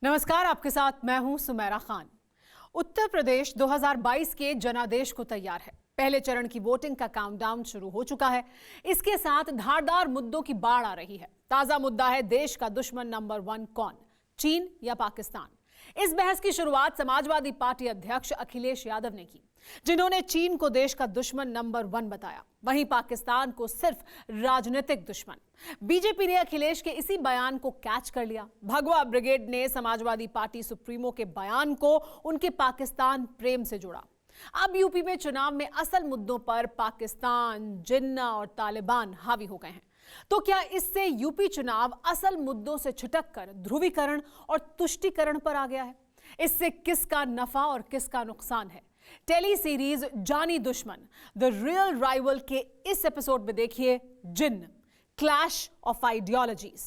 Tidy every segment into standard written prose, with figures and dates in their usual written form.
नमस्कार, आपके साथ मैं हूं सुमेरा खान। उत्तर प्रदेश 2022 के जनादेश को तैयार है। पहले चरण की वोटिंग का काउंटडाउन शुरू हो चुका है। इसके साथ धारदार मुद्दों की बाढ़ आ रही है। ताजा मुद्दा है देश का दुश्मन नंबर 1 कौन, चीन या पाकिस्तान। इस बहस की शुरुआत समाजवादी पार्टी अध्यक्ष अखिलेश यादव ने की, जिन्होंने चीन को देश का दुश्मन नंबर 1 बताया, वहीं पाकिस्तान को सिर्फ राजनीतिक दुश्मन। बीजेपी ने अखिलेश के इसी बयान को कैच कर लिया। भगवा ब्रिगेड ने समाजवादी पार्टी सुप्रीमो के बयान को उनके पाकिस्तान प्रेम से जोड़ा। अब यूपी में चुनाव में असल मुद्दों पर पाकिस्तान, जिन्ना और तालिबान हावी हो गए हैं। तो क्या इससे यूपी चुनाव असल मुद्दों से छिटककर ध्रुवीकरण और तुष्टीकरण पर आ गया है? इससे किसका नफा और किसका नुकसान है? टेली सीरीज जानी दुश्मन द रियल राइवल के इस एपिसोड में देखिए जिन्न, clash of ideologies.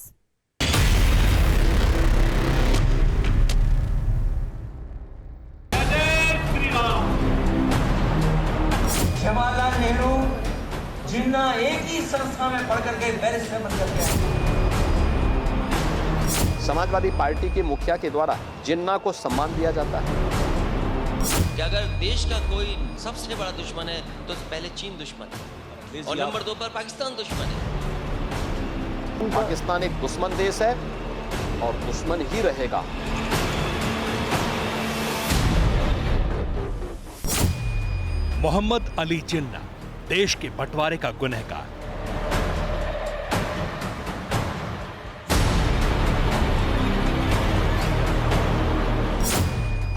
Jawaharlal Nehru Jinnah एक ही संस्था में पढ़ करके बैरिस्टर बन करके समाजवादी पार्टी के मुखिया के द्वारा जिन्ना को सम्मान दिया जाता है कि अगर देश का कोई सबसे बड़ा दुश्मन है तो पहले चीन दुश्मन है और नंबर 2 पर पाकिस्तान दुश्मन है। पाकिस्तान एक दुश्मन देश है और दुश्मन ही रहेगा। मोहम्मद अली जिन्ना देश के बंटवारे का गुनहगार।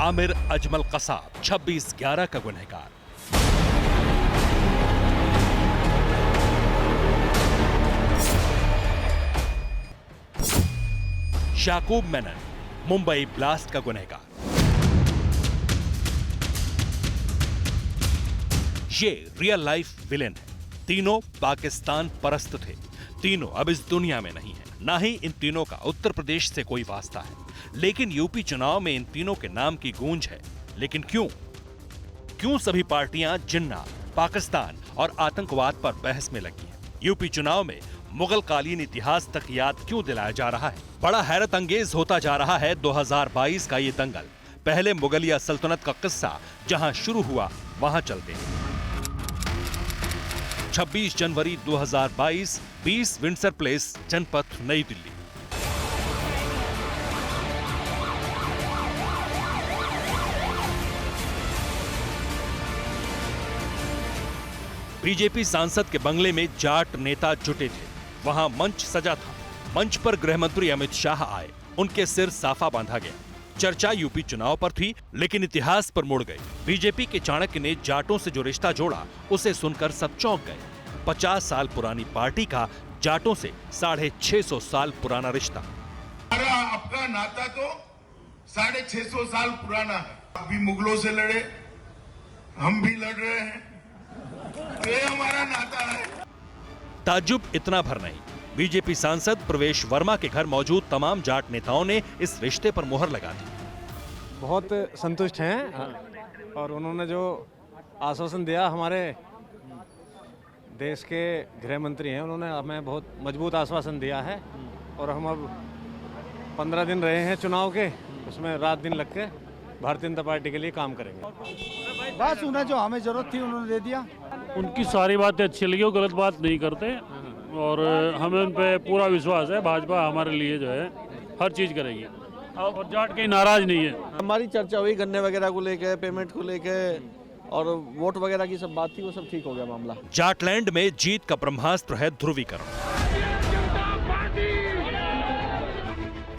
आमिर अजमल कसाब 26/11 का गुनहगार। याकूब मेनन मुंबई ब्लास्ट का गुनहगार। ये रियल लाइफ विलेन है। तीनों पाकिस्तान परस्त थे। तीनों अब इस दुनिया में नहीं है। ना ही इन तीनों का उत्तर प्रदेश से कोई वास्ता है। लेकिन यूपी चुनाव में इन तीनों के नाम की गूंज है। लेकिन क्यों सभी पार्टियां जिन्ना, पाकिस्तान और आतंकवाद पर बहस में लगी हैं? यूपी चुनाव में मुगल कालीन इतिहास तक याद क्यों दिलाया जा रहा है? बड़ा हैरत अंगेज होता जा रहा है 2022 का ये दंगल। पहले मुगलिया सल्तनत का किस्सा जहां शुरू हुआ वहां चलते हैं। 26 जनवरी 2022, 20 विंडसर प्लेस, जनपथ, नई दिल्ली। बीजेपी सांसद के बंगले में जाट नेता जुटे थे। वहां मंच सजा था। मंच पर गृह मंत्री अमित शाह आए। उनके सिर साफा बांधा गया। चर्चा यूपी चुनाव पर थी, लेकिन इतिहास पर मुड़ गई। बीजेपी के चाणक्य ने जाटों से जो रिश्ता जोड़ा, उसे सुनकर सब चौंक गए। 50 साल पुरानी पार्टी का जाटों से 650 साल पुराना रिश्ता। हमारा आपका नाता तो 650 साल पुराना है। आप भी मुगलों से लड़े, हम भी लड़ रहे हैं, ये हमारा नाता है। ताज्जुब इतना भर नहीं, बीजेपी सांसद प्रवेश वर्मा के घर मौजूद तमाम जाट नेताओं ने इस रिश्ते पर मुहर लगा दी। बहुत संतुष्ट हैं और उन्होंने जो आश्वासन दिया, हमारे देश के गृह मंत्री हैं, उन्होंने हमें बहुत मजबूत आश्वासन दिया है। और हम अब 15 दिन रहे हैं चुनाव के, उसमें रात दिन लग के भारतीय जनता पार्टी के लिए काम करेंगे। बस उन्हें जो हमें जरूरत थी उन्होंने दे दिया। उनकी सारी बातें अच्छी लगी, वो गलत बात नहीं करते और हमें उन पे पूरा विश्वास है। भाजपा हमारे लिए जो है हर चीज़ करेगी और जाट कहीं नाराज नहीं है। हमारी चर्चा हुई गन्ने वगैरह को लेकर, पेमेंट को लेकर और वोट वगैरह की सब बात थी, वो सब ठीक हो गया मामला। जाटलैंड में जीत का ब्रह्मास्त्र है ध्रुवीकरण।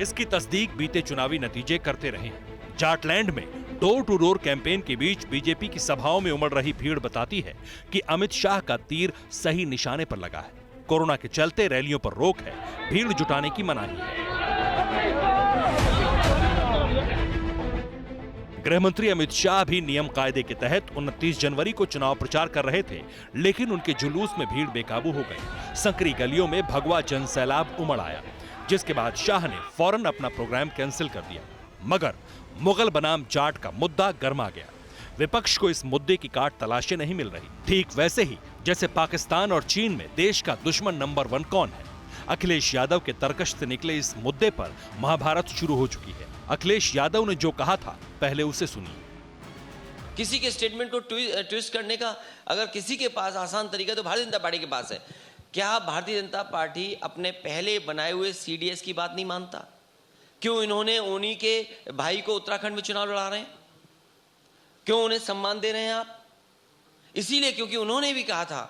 इसकी तस्दीक बीते चुनावी नतीजे करते रहे हैं। जाटलैंड में डोर टू डोर कैंपेन के बीच बीजेपी की सभाओं में उमड़ रही भीड़ बताती है कि अमित शाह का तीर सही निशाने पर लगा है। कोरोना के चलते रैलियों पर रोक है, भीड़ जुटाने की मनाही है। गृहमंत्री अमित शाह भी नियम कायदे के तहत 29 जनवरी को चुनाव प्रचार कर रहे थे, लेकिन उनके जुलूस में भीड़ बेकाबू हो गई। संकरी गलियों में भगवा जनसैलाब उमड़ आया, जिसके बाद शाह ने फौरन अपना प्रोग्राम कैंसिल कर दिया। मगर मुगल बनाम जाट का मुद्दा गर्मा गया। विपक्ष को इस मुद्दे की काट तलाशें नहीं मिल रही। ठीक वैसे ही जैसे पाकिस्तान और चीन में देश का दुश्मन नंबर 1 कौन है, अखिलेश यादव के तर्कश से निकले इस मुद्दे पर महाभारत शुरू हो चुकी है। अखिलेश यादव ने जो कहा था, पहले उसे सुनिए। किसी के स्टेटमेंट को ट्विस्ट करने का अगर किसी के पास आसान तरीका तो भारतीय जनता पार्टी के पास है। क्या भारतीय जनता पार्टी अपने पहले बनाए हुए सीडीएस की बात नहीं मानता? क्यों इन्होंने उन्हीं के भाई को उत्तराखंड में चुनाव लड़ा रहे हैं? क्यों उन्हें सम्मान दे रहे हैं आप? इसीलिए क्योंकि उन्होंने भी कहा था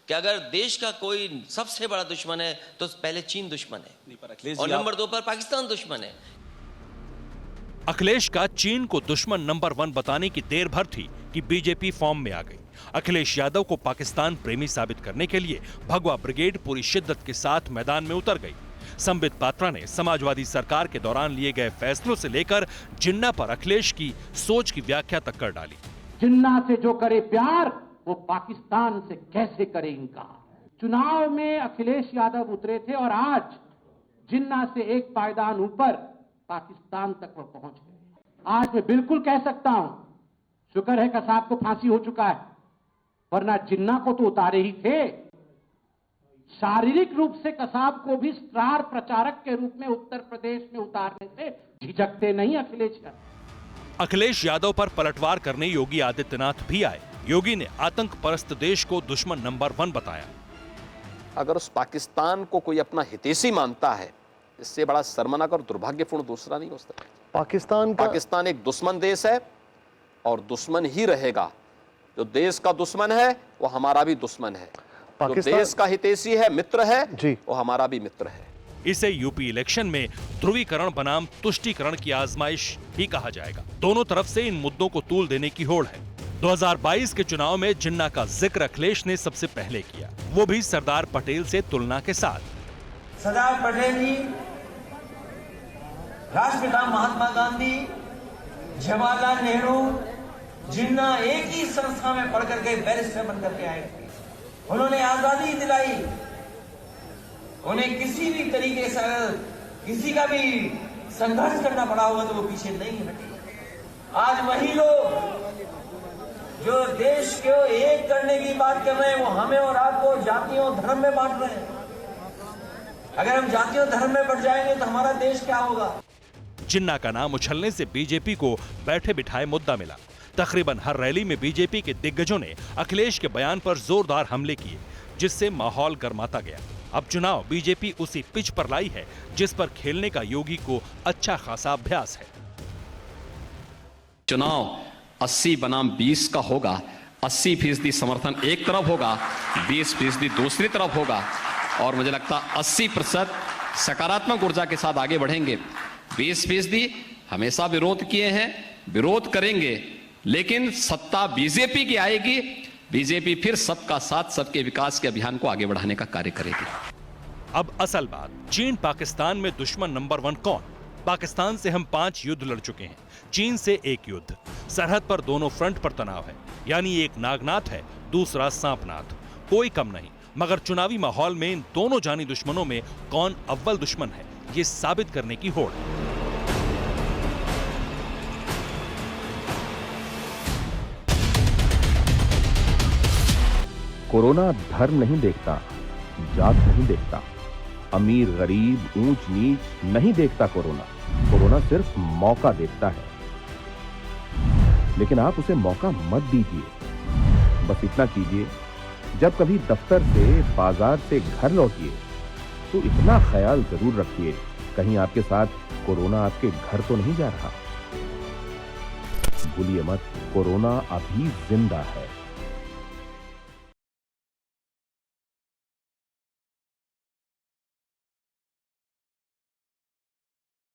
कि अगर देश का कोई सबसे बड़ा दुश्मन है तो पहले चीन दुश्मन है और नंबर 2 पर पाकिस्तान दुश्मन है। अखिलेश का चीन को दुश्मन नंबर 1 बताने की देर भर थी कि बीजेपी फॉर्म में आ गई। अखिलेश यादव को पाकिस्तान प्रेमी साबित करने के लिए भगवा ब्रिगेड पूरी शिद्दत के साथ मैदान में उतर गई। संबित पात्रा ने समाजवादी सरकार के दौरान लिए गए फैसलों से लेकर जिन्ना पर अखिलेश की सोच की व्याख्या तक कर डाली। जिन्ना से जो करे प्यार वो पाकिस्तान से कैसे करे इनकार। चुनाव में अखिलेश यादव उतरे थे और आज जिन्ना से एक पायदान ऊपर पाकिस्तान तक वो पहुंच गए। आज मैं बिल्कुल कह सकता हूं, शुक्र है कसाब को फांसी हो चुका है, वरना जिन्ना को तो उतारे ही थे। शारीरिक रूप से कसाब को भी स्टार प्रचारक के रूप में उत्तर प्रदेश में उतारने से झिझकते नहीं अखिलेश यादव। अखिलेश यादव पर पलटवार करने योगी आदित्यनाथ भी आए। योगी ने आतंक परस्त देश को दुश्मन नंबर 1 बताया। अगर उस पाकिस्तान को कोई अपना हितैषी मानता है, इससे बड़ा शर्मनाक और दुर्भाग्यपूर्ण दूसरा नहीं हो सकता। पाकिस्तान एक दुश्मन देश है और दुश्मन ही रहेगा। जो देश का दुश्मन है वो हमारा भी दुश्मन है। जो देश का हितैषी है, मित्र है, वो हमारा भी मित्र है। इसे यूपी इलेक्शन में ध्रुवीकरण बनाम तुष्टीकरण की आजमाइश ही कहा जाएगा। दोनों तरफ से इन मुद्दों को तूल देने की होड़ है। 2022 के चुनाव में जिन्ना का जिक्र अखिलेश ने सबसे पहले किया, वो भी सरदार पटेल से तुलना के साथ। सरदार पटेल जी, राष्ट्रपिता महात्मा गांधी, जवाहरलाल नेहरू, जिन्ना एक ही संस्था में पढ़ करके बैरिस्टर बनकर के आए थे। उन्होंने आजादी दिलाई। उन्हें किसी भी तरीके से किसी का भी संघर्ष करना पड़ा होगा तो वो पीछे नहीं हटे। आज वही लोग जो देश को एक करने की बात कर रहे हैं, वो हमें और आपको जातियों धर्म में बांट रहे हैं। अगर हम जातियों धर्म में बढ़ जाएंगे तो हमारा देश क्या होगा? जिन्ना का नाम उछलने से बीजेपी को बैठे बिठाए मुद्दा मिला। तकरीबन हर रैली में बीजेपी के दिग्गजों ने अखिलेश के बयान पर जोरदार हमले किए, जिससे माहौल गर्माता गया। अब चुनाव बीजेपी उसी पिच पर लाई है जिस पर खेलने का योगी को अच्छा खासा अभ्यास है। चुनाव 80 बनाम 20 का होगा। 80% समर्थन एक तरफ होगा, 20% दूसरी तरफ होगा और मुझे लगता 80% सकारात्मक ऊर्जा के साथ आगे बढ़ेंगे। 20% हमेशा विरोध किए हैं, विरोध करेंगे, लेकिन सत्ता बीजेपी की आएगी। बीजेपी फिर सबका साथ, सबके विकास के अभियान को आगे बढ़ाने का कार्य करेगी। अब असल बात, चीन पाकिस्तान में दुश्मन नंबर 1 कौन? पाकिस्तान से हम 5 युद्ध लड़ चुके हैं, चीन से 1 युद्ध। सरहद पर दोनों फ्रंट पर तनाव है, यानी एक नागनाथ है, दूसरा सांपनाथ। कोई कम नहीं, मगर चुनावी माहौल में इन दोनों जानी दुश्मनों में कौन अव्वल दुश्मन है, ये साबित करने की होड़ है। कोरोना धर्म नहीं देखता, जात नहीं देखता, अमीर गरीब ऊंच नीच नहीं देखता। कोरोना सिर्फ मौका देखता है, लेकिन आप उसे मौका मत दीजिए। बस इतना कीजिए, जब कभी दफ्तर से, बाजार से घर लौटिए तो इतना ख्याल जरूर रखिए कहीं आपके साथ कोरोना आपके घर तो नहीं जा रहा। भूलिए मत, कोरोना अभी जिंदा है।